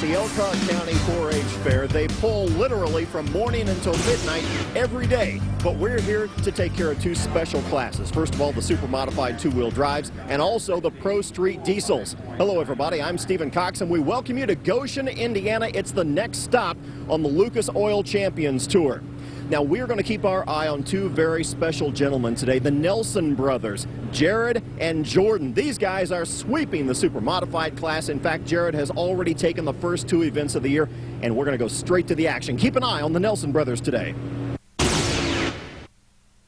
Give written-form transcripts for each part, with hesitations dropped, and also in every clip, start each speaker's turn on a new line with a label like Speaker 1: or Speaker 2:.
Speaker 1: at the Elkhart County 4-H Fair. They pull literally from morning until midnight every day. But we're here to take care of two special classes. First of all, the super modified two-wheel drives and also the Pro Street diesels. Hello, everybody. I'm Stephen Cox, and we welcome you to Goshen, Indiana. It's the next stop on the Lucas Oil Champions Tour. Now, we're going to keep our eye on two very special gentlemen today, the Nelson brothers, Jared and Jordan. These guys are sweeping the super modified class. In fact, Jared has already taken the first two events of the year, and we're going to go straight to the action. Keep an eye on the Nelson brothers today.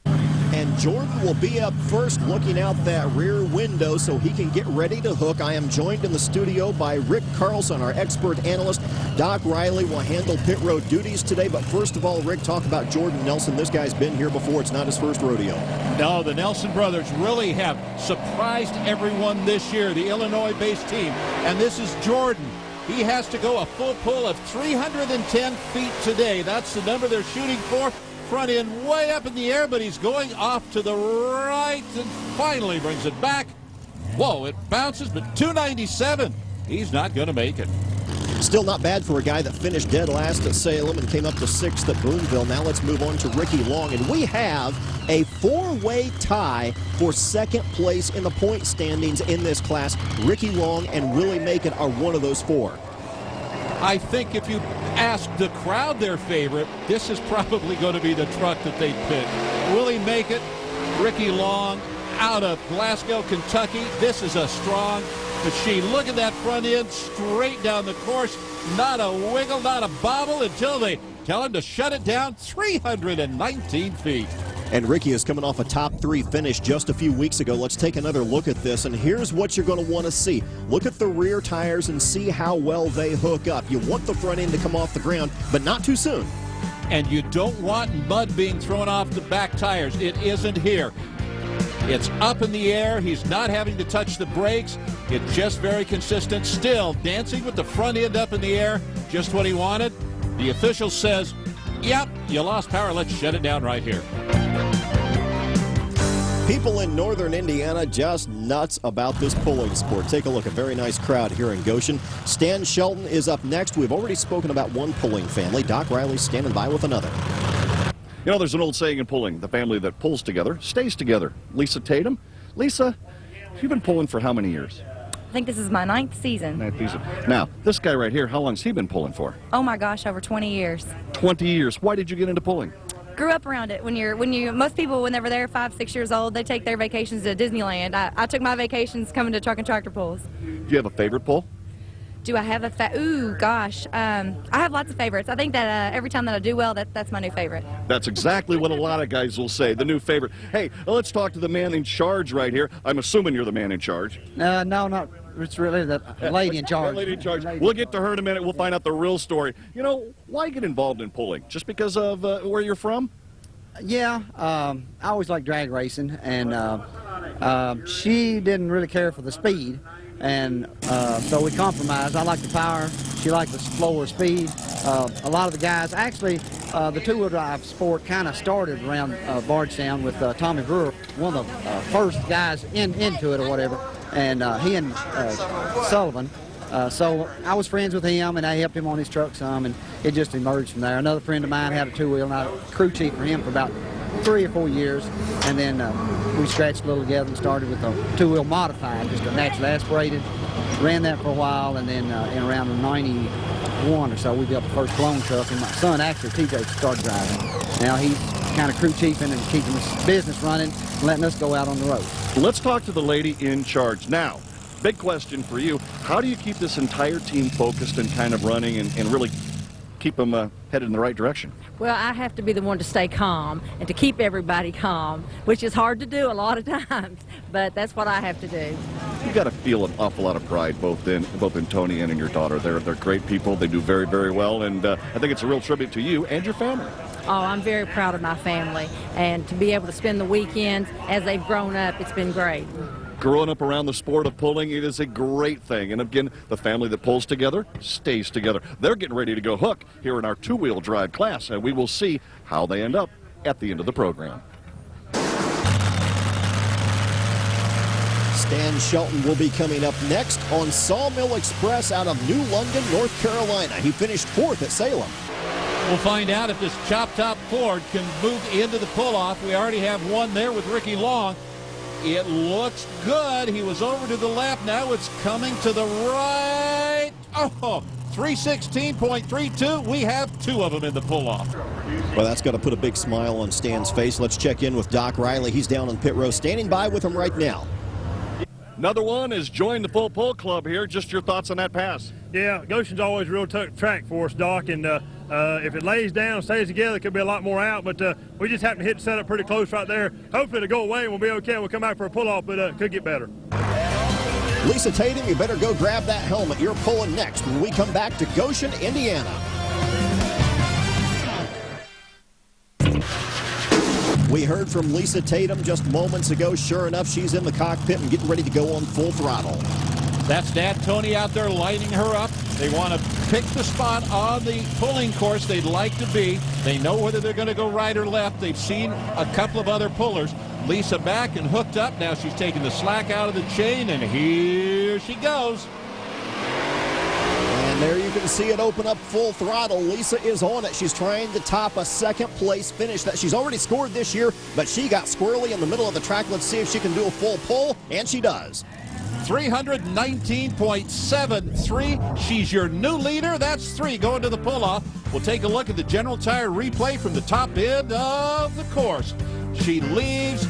Speaker 1: And Jordan will be up first, looking out that rear window so he can get ready to hook. I am joined in the studio by Rick Carlson, our expert analyst. Doc Riley will handle pit road duties today. But first of all, Rick, talk about Jordan Nelson. This guy's been here before. It's not his first rodeo.
Speaker 2: No, the Nelson brothers really have surprised everyone this year, the Illinois-based team. And this is Jordan. He has to go a full pull of 310 feet today. That's the number they're shooting for. Front end way up in the air, but he's going off to the right and finally brings it back. Whoa, it bounces, but 297. He's not going to make it.
Speaker 1: Still not bad for a guy that finished dead last at Salem and came up to sixth at Boonville. Now let's move on to Ricky Long, and we have a four-way tie for second place in the point standings in this class. Ricky Long and Willie Macon are one of those four.
Speaker 2: I think if you ask the crowd their favorite, this is probably going to be the truck that they pick. Willie Macon, Ricky Long, out of Glasgow, Kentucky. This is a strong machine. Look at that front end, straight down the course. Not a wiggle, not a bobble until they tell him to shut it down. 319 feet.
Speaker 1: And Ricky is coming off a top three finish just a few weeks ago. Let's take another look at this, and here's what you're going to want to see. Look at the rear tires and see how well they hook up. You want the front end to come off the ground, but not too soon.
Speaker 2: And you don't want mud being thrown off the back tires. It isn't here. It's up in the air. He's not having to touch the brakes. It's just very consistent. Still dancing with the front end up in the air, just what he wanted. The official says, yep, you lost power. Let's shut it down right here.
Speaker 1: People in northern Indiana just nuts about this pulling sport. Take a look, a very nice crowd here in Goshen. Stan Shelton is up next. We've already spoken about one pulling family. Doc Riley's standing by with another.
Speaker 3: You know, there's an old saying in pulling, the family that pulls together stays together. Lisa Tatum. Lisa, you've been pulling for how many years?
Speaker 4: I think this is my ninth season.
Speaker 3: Now, this guy right here, how long's he been pulling for?
Speaker 4: Oh my gosh, over 20 years.
Speaker 3: 20 years. Why did you get into pulling?
Speaker 4: Grew up around it. Most people, when they were there 5, 6 years old, they take their vacations to Disneyland. I took my vacations coming to truck and tractor pulls.
Speaker 3: Do you have a favorite pull?
Speaker 4: Do I have a ooh, gosh. I have lots of favorites. I think that every time that I do well, that's my new favorite.
Speaker 3: That's exactly what a lot of guys will say, the new favorite. Hey, let's talk to the man in charge right here. I'm assuming you're the man in charge.
Speaker 5: No, not. It's really the lady in charge.
Speaker 3: The lady in charge. We'll get to her in a minute. We'll find out the real story. You know, why get involved in pulling? Just because of where you're from?
Speaker 5: Yeah, I always liked drag racing, and she didn't really care for the speed, and so we compromised. I like the power. She liked the slower speed. A lot of the guys, actually, the two-wheel drive sport kind of started around Bardstown with Tommy Brewer, one of the first guys into it or whatever, and he and Sullivan. So I was friends with him, and I helped him on his truck some, and it just emerged from there. Another friend of mine had a two-wheel, and I crew chief for him for about 3 or 4 years, and then we scratched a little together and started with a two-wheel modified, just a naturally aspirated. Ran that for a while, and then in around 91 or so, we built the first clone truck, and my son, actually, TJ, started driving. Now he's kind of crew chiefing and keeping his business running, and letting us go out on the road.
Speaker 3: Let's talk to the lady in charge now. Big question for you. How do you keep this entire team focused and kind of running and really keep them headed in the right direction?
Speaker 6: Well, I have to be the one to stay calm and to keep everybody calm, which is hard to do a lot of times, but that's what I have to do.
Speaker 3: You've got to feel an awful lot of pride both in Tony and in your daughter. They're great people. They do very, very well, and I think it's a real tribute to you and your family.
Speaker 6: Oh, I'm very proud of my family, and to be able to spend the weekends as they've grown up, it's been great.
Speaker 3: Growing up around the sport of pulling, it is a great thing. And again, the family that pulls together stays together. They're getting ready to go hook here in our two-wheel drive class, and we will see how they end up at the end of the program.
Speaker 1: Stan Shelton will be coming up next on Sawmill Express out of New London, North Carolina. He finished 4th at Salem.
Speaker 2: We'll find out if this chop-top Ford can move into the pull-off. We already have one there with Ricky Long. It looks good. He was over to the left. Now it's coming to the right. Oh, 316.32. We have 2 of them in the pull-off.
Speaker 1: Well, that's got to put a big smile on Stan's face. Let's check in with Doc Riley. He's down on pit row, standing by with him right now.
Speaker 3: Another one is join the full pull club here. Just your thoughts on that pass.
Speaker 7: Yeah, Goshen's always a real tough track for us, Doc, and if it lays down, stays together, it could be a lot more out, but we just happen to hit the setup pretty close right there. Hopefully it'll go away and we'll be okay. We'll come back for a pull-off, but it could get better.
Speaker 1: Lisa Tatum, you better go grab that helmet. You're pulling next when we come back to Goshen, Indiana. We heard from Lisa Tatum just moments ago. Sure enough, she's in the cockpit and getting ready to go on full throttle.
Speaker 2: That's Dad Tony out there lining her up. They want to pick the spot on the pulling course they'd like to be. They know whether they're going to go right or left. They've seen a couple of other pullers. Lisa back and hooked up. Now she's taking the slack out of the chain, and here she goes.
Speaker 1: And there you can see it open up full throttle. Lisa is on it. She's trying to top a second-place finish that she's already scored this year, but she got squirrely in the middle of the track. Let's see if she can do a full pull, and she does.
Speaker 2: 319.73. She's your new leader. That's 3 going to the pull-off. We'll take a look at the General Tire replay from the top end of the course. She leaves.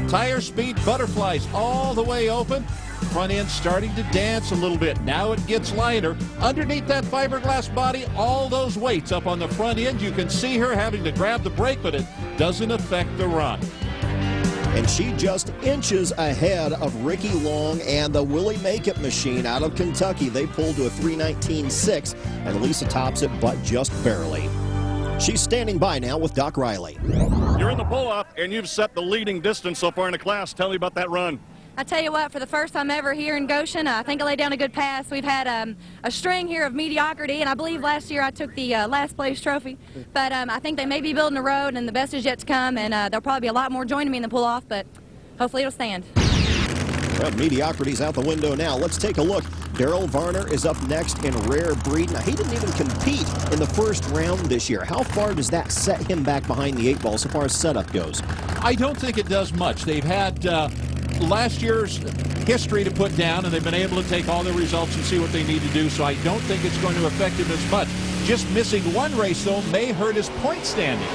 Speaker 2: Tire speed butterflies all the way open. Front end starting to dance a little bit. Now it gets lighter. Underneath that fiberglass body, all those weights up on the front end. You can see her having to grab the brake, but it doesn't affect the run.
Speaker 1: And she just inches ahead of Ricky Long and the Willie Make It machine out of Kentucky. They pulled to a 3:19.6, and Lisa tops it, but just barely. She's standing by now with Doc Riley.
Speaker 3: You're in the pull-off, and you've set the leading distance so far in the class. Tell me about that run.
Speaker 4: I tell you what, for the first time ever here in Goshen, I think I laid down a good pass. We've had a string here of mediocrity, and I believe last year I took the last place trophy. But I think they may be building a road, and the best is yet to come, and there'll probably be a lot more joining me in the pull-off, but hopefully it'll stand.
Speaker 1: Well, mediocrity's out the window now. Let's take a look. Daryl Varner is up next in rare breed. Now, he didn't even compete in the first round this year. How far does that set him back behind the 8 ball so far as setup goes?
Speaker 2: I don't think it does much. They've had last year's history to put down, and they've been able to take all the results and see what they need to do, so I don't think it's going to affect him as much. Just missing one race, though, may hurt his point standings.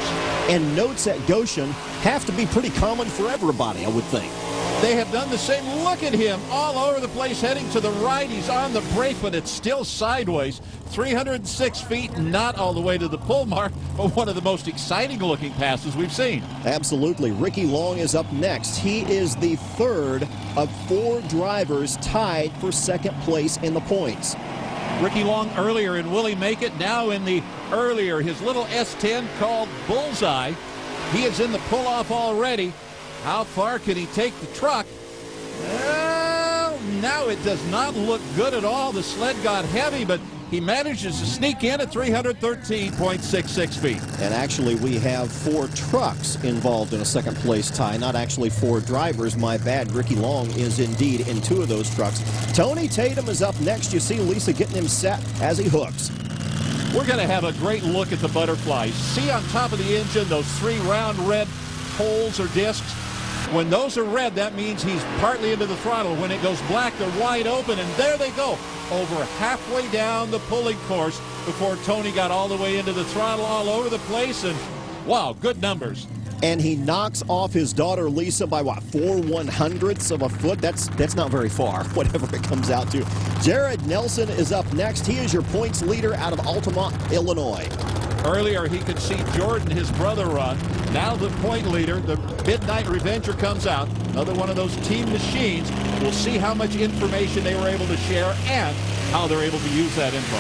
Speaker 1: And notes at Goshen have to be pretty common for everybody, I would think.
Speaker 2: They have done the same. Look at him all over the place, heading to the right. He's on the brake, but it's still sideways. 306 feet, not all the way to the pull mark, but one of the most exciting-looking passes we've seen.
Speaker 1: Absolutely. Ricky Long is up next. He is the 3rd of 4 drivers tied for 2nd place in the points.
Speaker 2: Ricky Long earlier in Willie Make It, now in the earlier, his little S10 called Bullseye. He is in the pull-off already. How far can he take the truck? Well, now it does not look good at all. The sled got heavy, but he manages to sneak in at 313.66 feet.
Speaker 1: And actually, we have 4 trucks involved in a 2nd place tie, not actually 4 drivers. My bad. Ricky Long is indeed in 2 of those trucks. Tony Tatum is up next. You see Lisa getting him set as he hooks.
Speaker 2: We're going to have a great look at the butterflies. See on top of the engine those 3 round red holes or discs? When those are red, that means he's partly into the throttle. When it goes black, they're wide open, and there they go, over halfway down the pulling course before Tony got all the way into the throttle all over the place, and wow, good numbers.
Speaker 1: And he knocks off his daughter Lisa by what, 4/100ths of a foot? That's not very far, whatever it comes out to. Jared Nelson is up next. He is your points leader out of Altamont, Illinois.
Speaker 2: Earlier, he could see Jordan, his brother, run. Now the point leader, the Midnight Revenger, comes out. Another one of those team machines. We'll see how much information they were able to share and how they're able to use that info.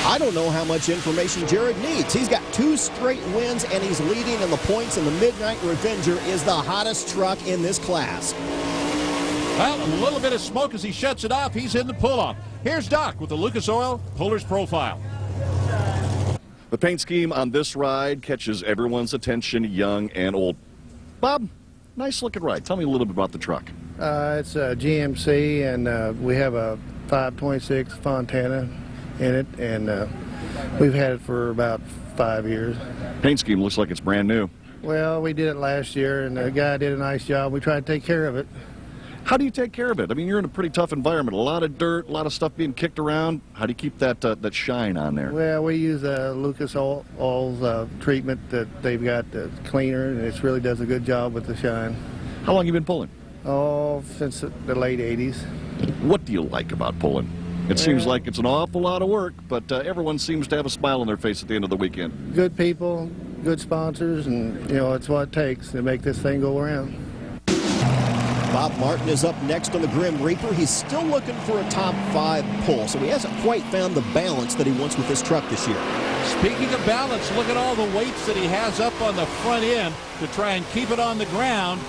Speaker 1: I don't know how much information Jared needs. He's got 2 straight wins, and he's leading in the points, and the Midnight Revenger is the hottest truck in this class.
Speaker 2: Well, a little bit of smoke as he shuts it off. He's in the pull-off. Here's Doc with the Lucas Oil Puller's Profile.
Speaker 3: The paint scheme on this ride catches everyone's attention, young and old. Bob, nice looking ride. Tell me a little bit about the truck.
Speaker 8: It's a GMC, and we have a 526 Fontana in it, and we've had it for about 5 years.
Speaker 3: Paint scheme looks like it's brand new.
Speaker 8: Well, we did it last year, and the guy did a nice job. We tried to take care of it.
Speaker 3: How do you take care of it? I mean, you're in a pretty tough environment. A lot of dirt, a lot of stuff being kicked around. How do you keep that that shine on there?
Speaker 8: Well, we use Lucas Oil's treatment that they've got, the cleaner, and it really does a good job with the shine.
Speaker 3: How long have you been pulling?
Speaker 8: Oh, since the late 80s.
Speaker 3: What do you like about pulling? It seems like it's an awful lot of work, but everyone seems to have a smile on their face at the end of the weekend.
Speaker 8: Good people, good sponsors, and, you know, it's what it takes to make this thing go around.
Speaker 1: Bob Martin is up next on the Grim Reaper. He's still looking for a top 5 pull, so he hasn't quite found the balance that he wants with this truck this year.
Speaker 2: Speaking of balance, look at all the weights that he has up on the front end to try and keep it on the ground.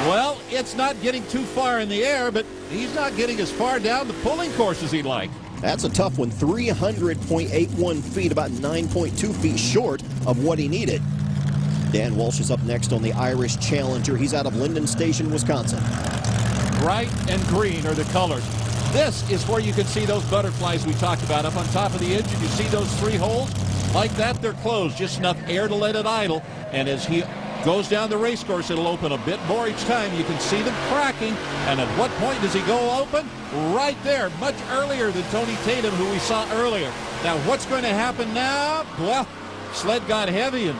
Speaker 2: Well, it's not getting too far in the air, but he's not getting as far down the pulling course as he'd like.
Speaker 1: That's a tough one. 300.81 feet, about 9.2 feet short of what he needed. Dan Walsh is up next on the Irish Challenger. He's out of Linden Station, Wisconsin.
Speaker 2: Bright and green are the colors. This is where you can see those butterflies we talked about up on top of the engine. You see those 3 holes? Like that, they're closed. Just enough air to let it idle. And as he goes down the race course, it'll open a bit more each time. You can see them cracking. And at what point does he go open? Right there, much earlier than Tony Tatum, who we saw earlier. Now, what's going to happen now? Well, sled got heavy and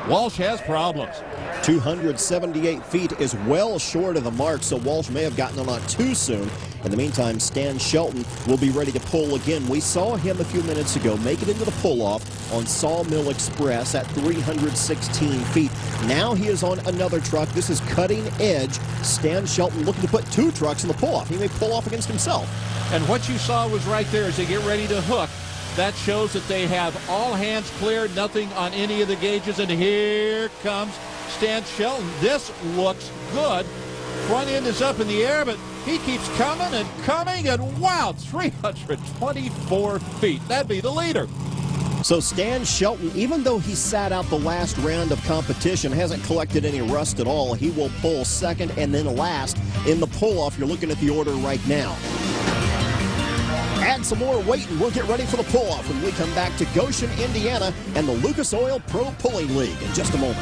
Speaker 2: Walsh has problems.
Speaker 1: 278 feet is well short of the mark, so Walsh may have gotten on too soon. In the meantime, Stan Shelton will be ready to pull again. We saw him a few minutes ago make it into the pull-off on Sawmill Express at 316 feet. Now he is on another truck. This is cutting edge. Stan Shelton looking to put 2 trucks in the pull-off. He may pull off against himself.
Speaker 2: And what you saw was right there as they get ready to hook. That shows that they have all hands cleared, nothing on any of the gauges, and here comes Stan Shelton. This looks good. Front end is up in the air, but he keeps coming, and wow, 324 feet. That'd be the leader.
Speaker 1: So Stan Shelton, even though he sat out the last round of competition, hasn't collected any rust at all. He will pull second and then last in the pull-off. You're looking at the order right now. Add some more weight and we'll get ready for the pull-off when we come back to Goshen, Indiana and the Lucas Oil Pro Pulling League in just a moment.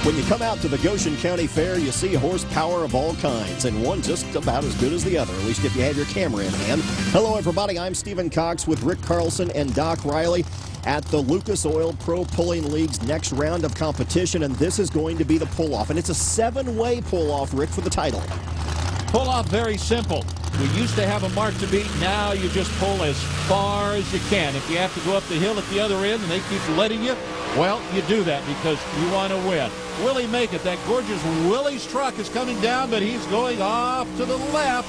Speaker 1: When you come out to the Goshen County Fair, you see horsepower of all kinds, and one just about as good as the other, at least if you have your camera in hand. Hello, everybody. I'm Stephen Cox with Rick Carlson and Doc Riley at the Lucas Oil Pro Pulling League's next round of competition, and this is going to be the pull-off, and it's a 7-way pull-off, Rick, for the title.
Speaker 2: Pull-off very simple. We used to have a mark to beat. Now you just pull as far as you can. If you have to go up the hill at the other end and they keep letting you, well, you do that because you want to win. Will he make it? That gorgeous Willie's truck is coming down, but he's going off to the left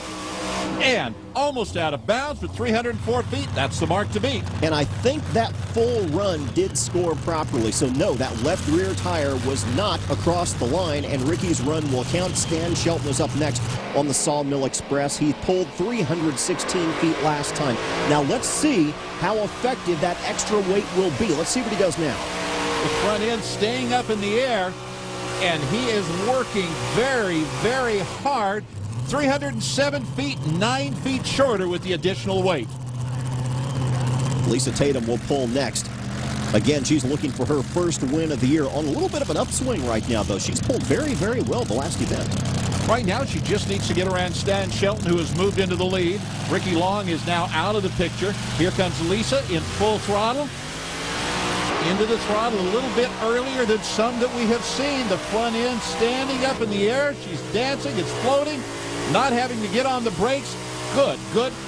Speaker 2: and almost out of bounds with 304 feet. That's the mark to beat.
Speaker 1: And I think that full run did score properly. So no, that left rear tire was not across the line, and Ricky's run will count. Stan Shelton is up next on the Sawmill Express. He pulled 316 feet last time. Now let's see how effective that extra weight will be. Let's see what he does now.
Speaker 2: The front end staying up in the air, and he is working very, very hard. 307 feet, 9 feet shorter with the additional weight.
Speaker 1: Lisa Tatum will pull next. Again, she's looking for her first win of the year on a little bit of an upswing right now, though. She's pulled very, very well the last event.
Speaker 2: Right now, she just needs to get around Stan Shelton, who has moved into the lead. Ricky Long is now out of the picture. Here comes Lisa in full throttle. Into the throttle a little bit earlier than some that we have seen. The front end standing up in the air. She's dancing. It's floating. Not having to get on the brakes. Good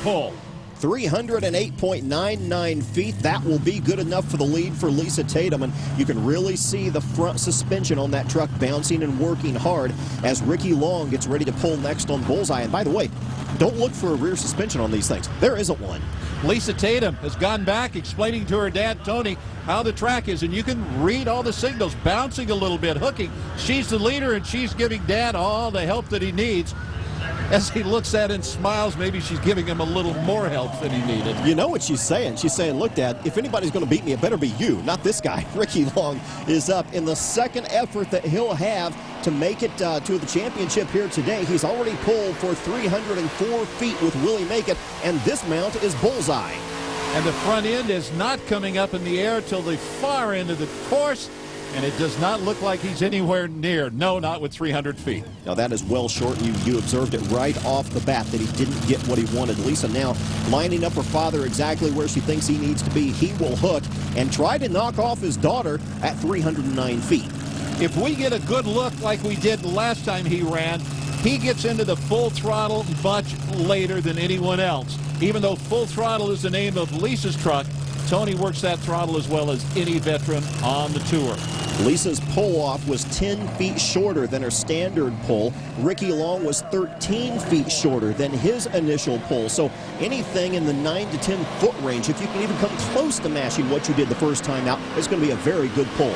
Speaker 2: pull.
Speaker 1: 308.99 feet. That will be good enough for the lead for Lisa Tatum, and you can really see the front suspension on that truck bouncing and working hard as Ricky Long gets ready to pull next on Bullseye. And by the way, don't look for a rear suspension on these things. There isn't one.
Speaker 2: Lisa Tatum has gone back explaining to her dad, Tony, how the track is, and you can read all the signals, bouncing a little bit, hooking. She's the leader, and she's giving Dad all the help that he needs. as he looks at it and smiles, maybe she's giving him a little more help than he needed.
Speaker 1: You know what she's saying? She's saying, look, Dad, if anybody's going to beat me, it better be you, not this guy. Ricky Long is up in the second effort that he'll have to make it to the championship here today. He's already pulled for 304 feet with Willie Make It, and this mount is bullseye.
Speaker 2: And the front end is not coming up in the air till the far end of the course, and it does not look like he's anywhere near. No, not with 300 feet.
Speaker 1: Now that is well short. You observed it right off the bat that he didn't get what he wanted. Lisa now lining up her father exactly where she thinks he needs to be. He will hook and try to knock off his daughter at 309 feet.
Speaker 2: If we get a good look like we did the last time he ran, he gets into the full throttle much later than anyone else. Even though full throttle is the name of Lisa's truck, Tony works that throttle as well as any veteran on the tour.
Speaker 1: Lisa's pull-off was 10 feet shorter than her standard pull. Ricky Long was 13 feet shorter than his initial pull. So anything in the 9 to 10 foot range, if you can even come close to matching what you did the first time out, it's going to be a very good pull.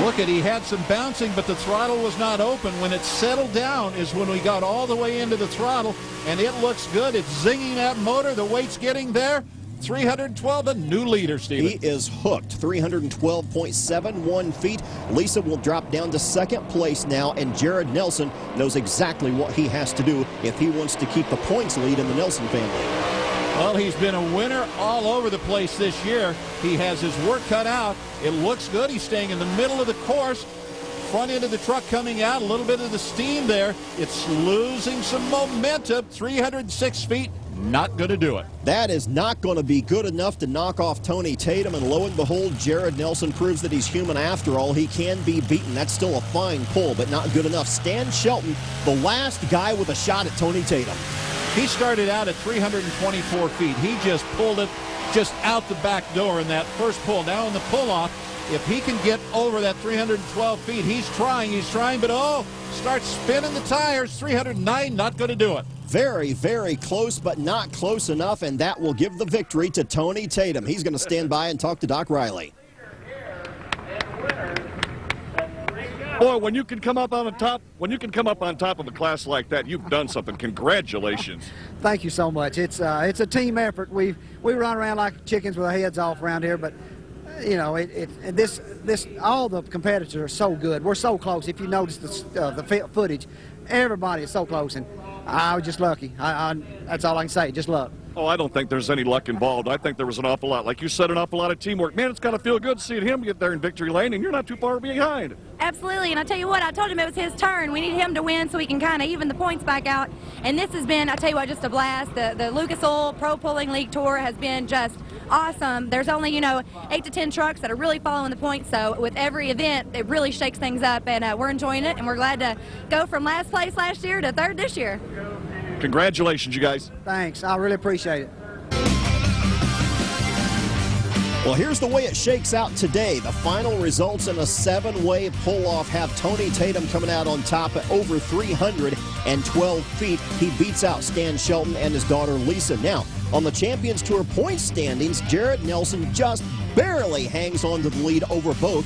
Speaker 2: Look at, he had some bouncing, but the throttle was not open. When it settled down is when we got all the way into the throttle, and it looks good. It's zinging that motor. The weight's getting there. 312, a new leader, Steven.
Speaker 1: He is hooked, 312.71 feet. Lisa will drop down to second place now, and Jared Nelson knows exactly what he has to do if he wants to keep the points lead in the Nelson family.
Speaker 2: Well, he's been a winner all over the place this year. He has his work cut out. It looks good. He's staying in the middle of the course. Front end of the truck coming out, a little bit of the steam there. It's losing some momentum. 306 feet, not going to do it.
Speaker 1: That is not going to be good enough to knock off Tony Tatum, and lo and behold, Jared Nelson proves that he's human after all. He can be beaten. That's still a fine pull, but not good enough. Stan Shelton, the last guy with a shot at Tony Tatum.
Speaker 2: He started out at 324 feet. He just pulled it just out the back door in that first pull. Now in the pull-off, if he can get over that 312 feet, he's trying, but starts spinning the tires. 309, not going to do it.
Speaker 1: Very, very close, but not close enough, and that will give the victory to Tony Tatum. He's going to stand by and talk to Doc Riley.
Speaker 3: Boy, when you can come up on top of a class like that, you've done something. Congratulations.
Speaker 5: Thank you so much. It's a team effort. We run around like chickens with our heads off around here, but you know, all the competitors are so good. We're so close. If you notice the footage, everybody is so close, and I was just lucky. That's all I can say, just luck.
Speaker 3: Oh, I don't think there's any luck involved. I think there was an awful lot, like you said, an awful lot of teamwork. Man, it's got to feel good seeing him get there in victory lane, and you're not too far behind.
Speaker 4: Absolutely, and I tell you what, I told him it was his turn. We need him to win so we can kind of even the points back out. And this has been, I tell you what, just a blast. The Lucas Oil Pro Pulling League Tour has been just awesome. There's only, 8 to 10 trucks that are really following the points, so with every event, it really shakes things up, and we're enjoying it, and we're glad to go from last place last year to third this year.
Speaker 3: Congratulations, you guys.
Speaker 5: Thanks. I really appreciate it.
Speaker 1: Well, here's the way it shakes out today. The final results in a 7-way pull-off have Tony Tatum coming out on top at over 312 feet. He beats out Stan Shelton and his daughter Lisa. Now, on the Champions Tour points standings, Jared Nelson just barely hangs on to the lead over both